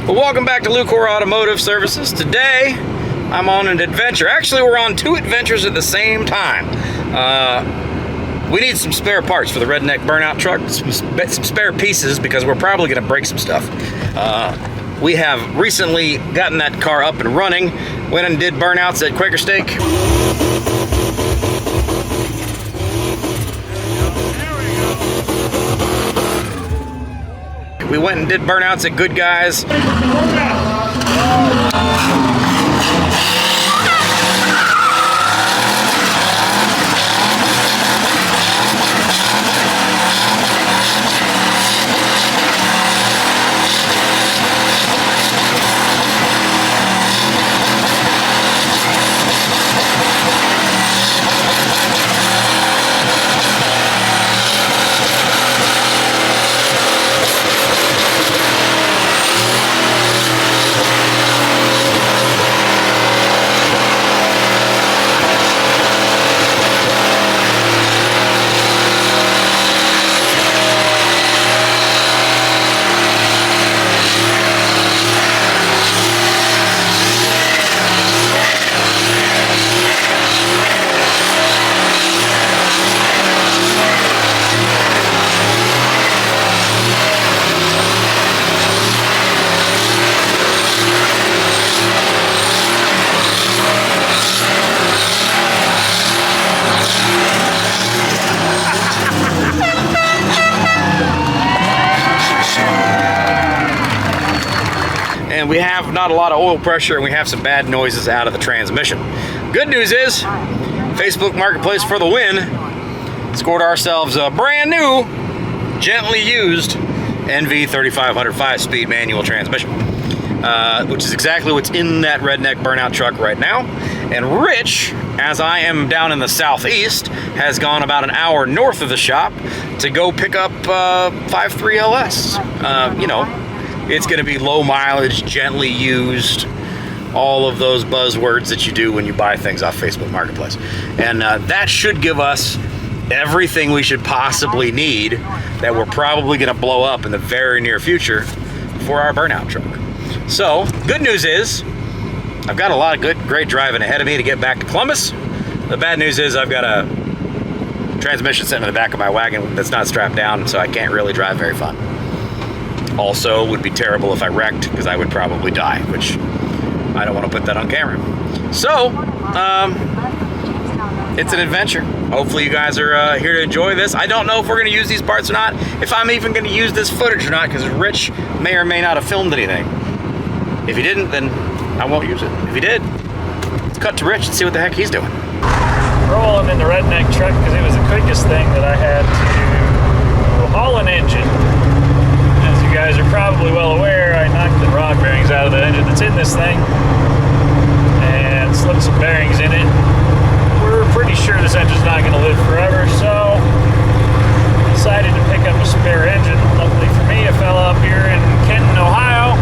Well, welcome back to Lucore Automotive Services. Today, I'm on an adventure. Actually, we're on two adventures at the same time. We need some spare parts for the redneck burnout truck, some spare pieces, because we're probably going to break some stuff. We have recently gotten that car up and running. Went and did burnouts at Quaker Steak. We went and did burnouts at Good Guys. And we have not a lot of oil pressure, and we have some bad noises out of the transmission. Good news is, Facebook Marketplace for the win. Scored ourselves a brand new, gently used NV 3500 5-speed manual transmission, which is exactly what's in that redneck burnout truck right now. And Rich, as I am down in the southeast, has gone about an hour north of the shop to go pick up 5.3 LS. You know, it's going to be low mileage, gently used, all of those buzzwords that you do when you buy things off Facebook Marketplace. And that should give us everything we should possibly need that we're probably going to blow up in the very near future for our burnout truck. So, good news is, I've got a lot of great driving ahead of me to get back to Columbus. The bad news is I've got a transmission sitting in the back of my wagon that's not strapped down, so I can't really drive very fun. Also, would be terrible if I wrecked, because I would probably die, which I don't want to put that on camera. So, it's an adventure. Hopefully you guys are here to enjoy this. I don't know if we're going to use these parts or not, if I'm even going to use this footage or not, because Rich may or may not have filmed anything. If he didn't, then I won't use it. If he did, let's cut to Rich and see what the heck he's doing. Rolling in the redneck truck because it was the quickest thing that I had to haul an engine. As you guys are probably well aware, I knocked the rod bearings out of the engine that's in this thing and slipped some bearings in it. We're pretty sure this engine's not going to live forever, so decided to pick up a spare engine. Luckily for me, it fell up here in Kenton, Ohio.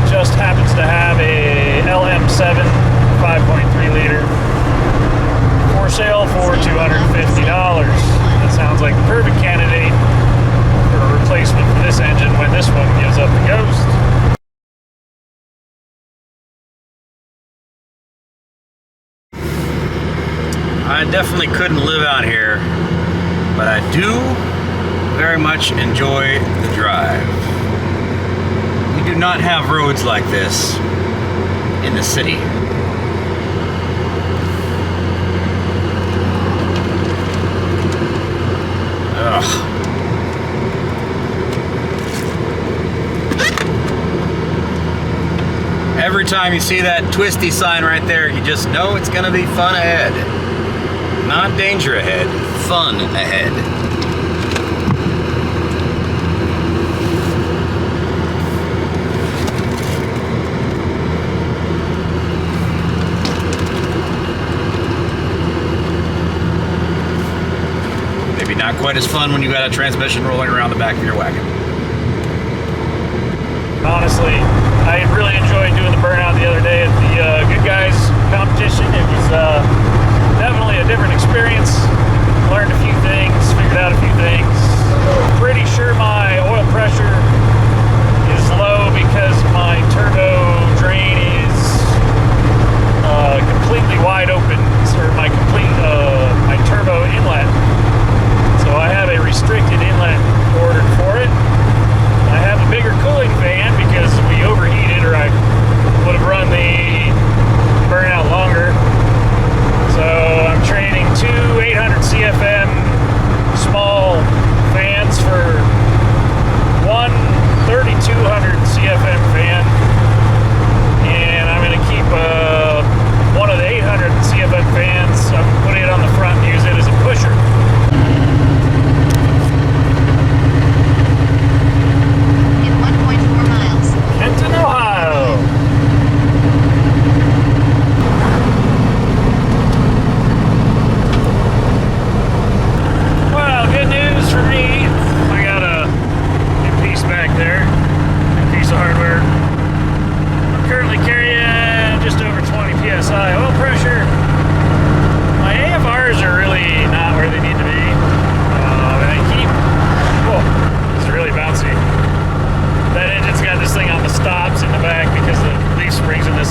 Just happens to have a LM7 5.3 liter for sale for $250. That sounds like a perfect candidate for a replacement for this engine when this one gives up the ghost. I definitely couldn't live out here, but I do very much enjoy the drive. We do not have roads like this in the city. Ugh. Every time you see that twisty sign right there, you just know it's gonna be fun ahead. Not danger ahead, fun ahead. Maybe not quite as fun when you got a transmission rolling around the back of your wagon. Honestly, I really enjoyed doing the burnout the other day at the Good Guys competition. It was definitely a different experience. Learned a few things, figured out a few things. Pretty sure my oil pressure is low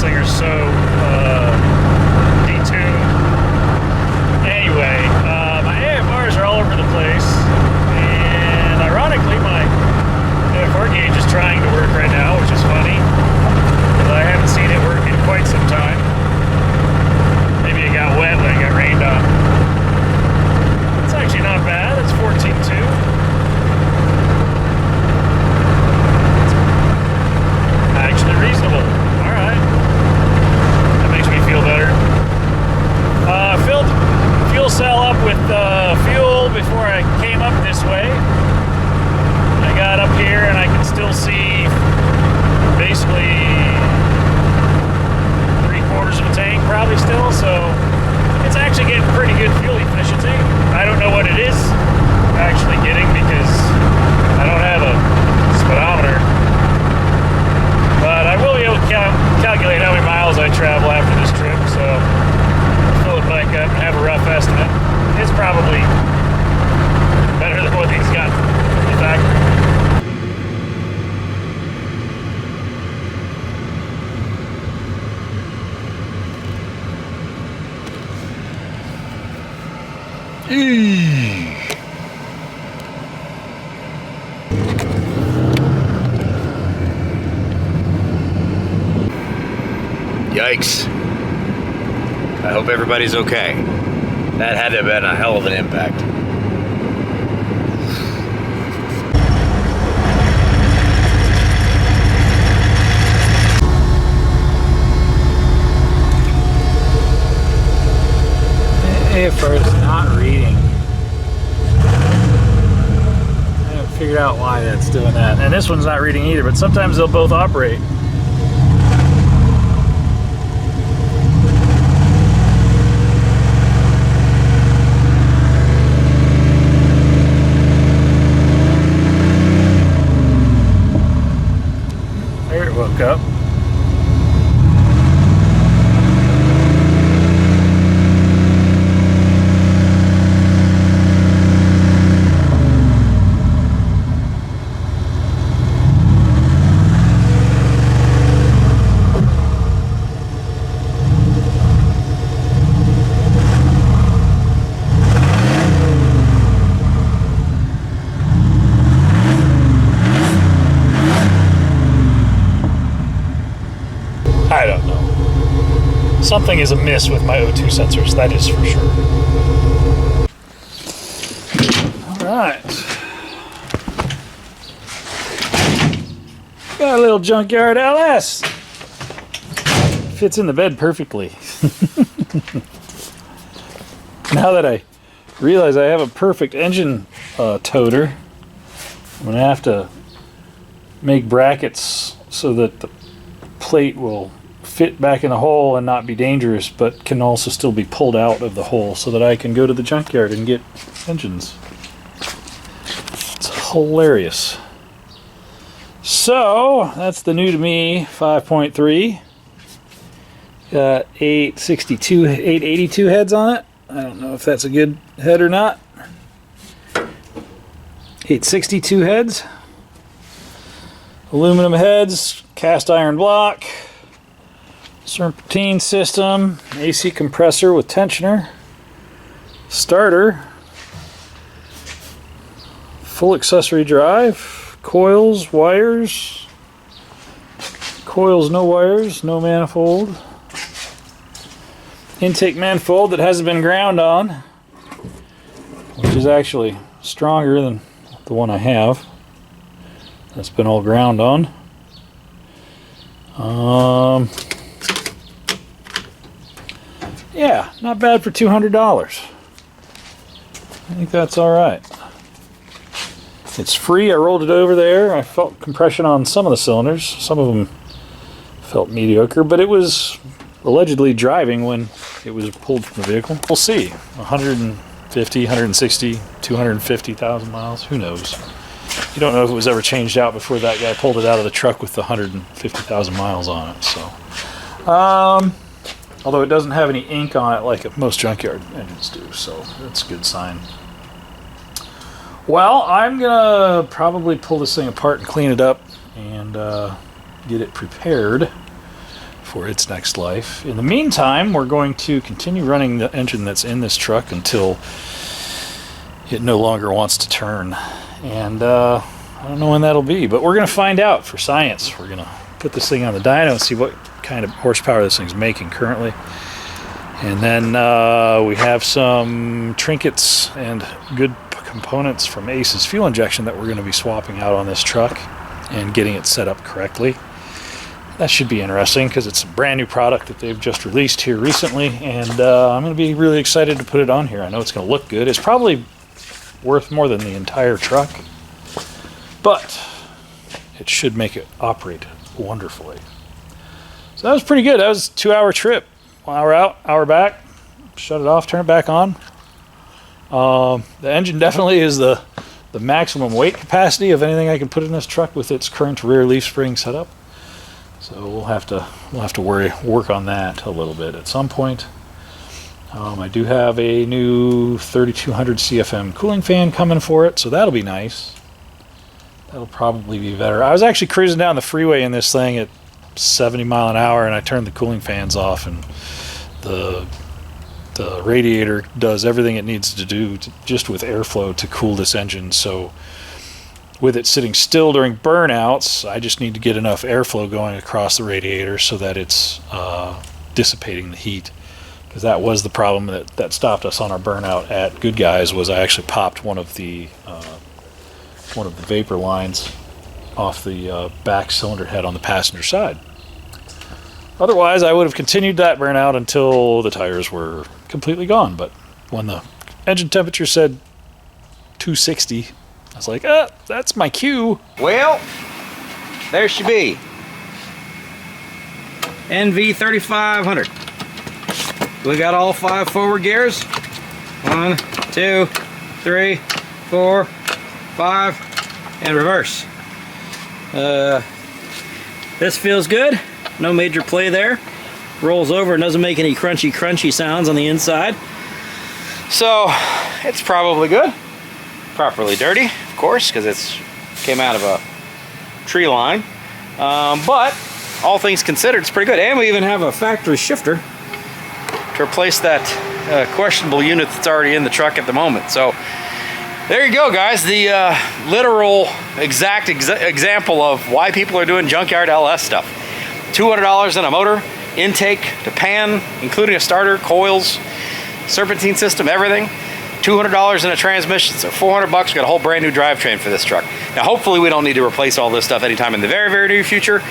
thing are so detuned. Anyway, my AFRs are all over the place, and ironically, my AFR gauge is trying to work right now, which is funny, because I haven't seen it work in quite some time. Maybe it got wet when it got rained on. It's actually not bad. It's 14.2. Actually reasonable. Alright. That makes me feel better. Filled fuel cell up with fuel before I came up this way. I got up here and I can still see basically 3/4 of a tank probably still, so it's actually getting pretty good fuel efficiency. I don't know what it is actually getting because I don't have a speedometer. But I will be able to calculate how many miles I travel after this trip, so I'll fill it back up and have a rough estimate. It's probably better than what he's got in the factory. Yikes. I hope everybody's okay. That had to have been a hell of an impact. AFR is not reading. I haven't figured out why that's doing that. And this one's not reading either, but sometimes they'll both operate. There it woke up. I don't know. Something is amiss with my O2 sensors, that is for sure. Alright. Got a little junkyard LS. Fits in the bed perfectly. Now that I realize I have a perfect engine toter, I'm going to have to make brackets so that the plate will fit back in the hole and not be dangerous, but can also still be pulled out of the hole so that I can go to the junkyard and get engines. It's hilarious. So that's the new to me 5.3. Got 882 heads on it. I don't know if that's a good head or not. 862 heads. Aluminum heads, cast iron block, serpentine system, AC compressor with tensioner, starter, full accessory drive, coils, wires, coils, no wires, no manifold, intake manifold that hasn't been ground on, which is actually stronger than the one I have. That's been all ground on. Yeah, not bad for $200. I think that's all right. It's free. I rolled it over there. I felt compression on some of the cylinders. Some of them felt mediocre, but it was allegedly driving when it was pulled from the vehicle. We'll see. 150, 160, 250,000 miles. Who knows? You don't know if it was ever changed out before that guy pulled it out of the truck with the 150,000 miles on it. So, although it doesn't have any ink on it like most junkyard engines do, so that's a good sign. Well, I'm gonna probably pull this thing apart and clean it up and get it prepared for its next life. In the meantime, we're going to continue running the engine that's in this truck until it no longer wants to turn. And I don't know when that'll be, but we're going to find out for science. We're going to put this thing on the dyno and see what kind of horsepower this thing's making currently. And then we have some trinkets and good components from Ace's fuel injection that we're going to be swapping out on this truck and getting it set up correctly. That should be interesting because it's a brand new product that they've just released here recently, and I'm going to be really excited to put it on here. I know it's going to look good. It's probably worth more than the entire truck, but it should make it operate wonderfully. So that was pretty good. That was a 2-hour trip. 1 hour out, hour back. Shut it off, turn it back on. The engine definitely is the maximum weight capacity of anything I can put in this truck with its current rear leaf spring setup. So we'll have to work on that a little bit at some point. I do have a new 3200 CFM cooling fan coming for it, so that'll be nice. That'll probably be better. I was actually cruising down the freeway in this thing at 70 mile an hour, and I turned the cooling fans off, and the radiator does everything it needs to do just with airflow to cool this engine. So with it sitting still during burnouts, I just need to get enough airflow going across the radiator so that it's dissipating the heat. Because that was the problem that stopped us on our burnout at Good Guys, was I actually popped one of the vapor lines off the back cylinder head on the passenger side. Otherwise, I would have continued that burnout until the tires were completely gone. But when the engine temperature said 260, I was like, that's my cue. Well, there she be. NV 3500. We got all 5 forward gears. 1, 2, 3, 4, 5, and reverse. This feels good. No major play there. Rolls over and doesn't make any crunchy sounds on the inside. So it's probably good. Properly dirty, of course, because it's came out of a tree line. But all things considered, it's pretty good. And we even have a factory shifter to replace that questionable unit that's already in the truck at the moment. So there you go, guys. The literal exact example of why people are doing junkyard LS stuff. $200 in a motor, intake to pan, including a starter, coils, serpentine system, everything. $200 in a transmission, so $400 bucks. We got a whole brand new drivetrain for this truck. Now, hopefully we don't need to replace all this stuff anytime in the very, very near future.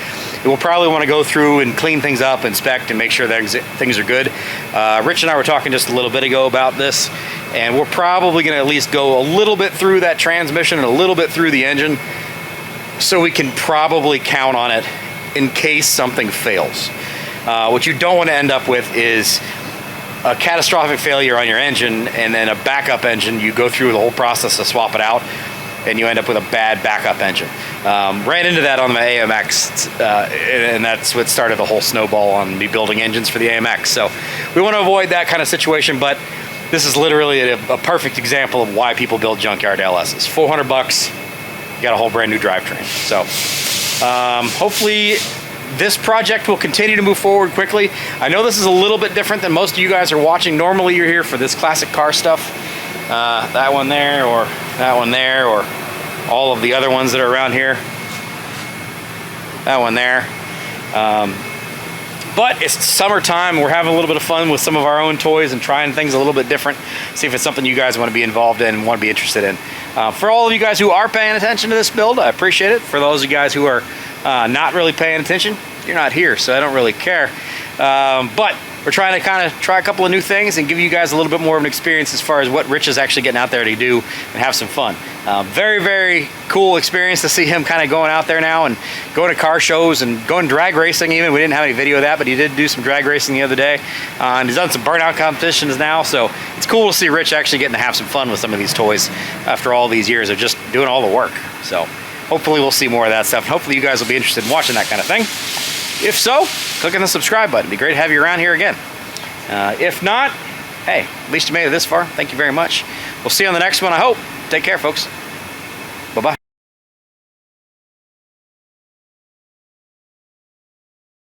We'll probably want to go through and clean things up, inspect, and make sure that things are good. Rich and I were talking just a little bit ago about this, and we're probably going to at least go a little bit through that transmission and a little bit through the engine, so we can probably count on it in case something fails. What you don't want to end up with is a catastrophic failure on your engine, and then a backup engine. You go through the whole process to swap it out, and you end up with a bad backup engine. Ran into that on my AMX, and that's what started the whole snowball on me building engines for the AMX. So we want to avoid that kind of situation, but this is literally a perfect example of why people build junkyard LSs. $400 bucks, you got a whole brand new drivetrain. So hopefully this project will continue to move forward quickly. I know this is a little bit different than most of you guys are watching. Normally you're here for this classic car stuff. That one there, or that one there, or all of the other ones that are around here. That one there. But it's summertime. We're having a little bit of fun with some of our own toys and trying things a little bit different. See if it's something you guys want to be involved in and want to be interested in. For all of you guys who are paying attention to this build, I appreciate it. For those of you guys who are not really paying attention, you're not here, so I don't really care. But we're trying to kind of try a couple of new things and give you guys a little bit more of an experience as far as what Rich is actually getting out there to do and have some fun. Very, very cool experience to see him kind of going out there now and going to car shows and going drag racing even. We didn't have any video of that, but he did do some drag racing the other day. And he's done some burnout competitions now, so it's cool to see Rich actually getting to have some fun with some of these toys after all these years of just doing all the work. So hopefully we'll see more of that stuff. And hopefully you guys will be interested in watching that kind of thing. If so, click on the subscribe button. It'd be great to have you around here again. If not, hey, at least you made it this far. Thank you very much. We'll see you on the next one, I hope. Take care, folks. Bye-bye.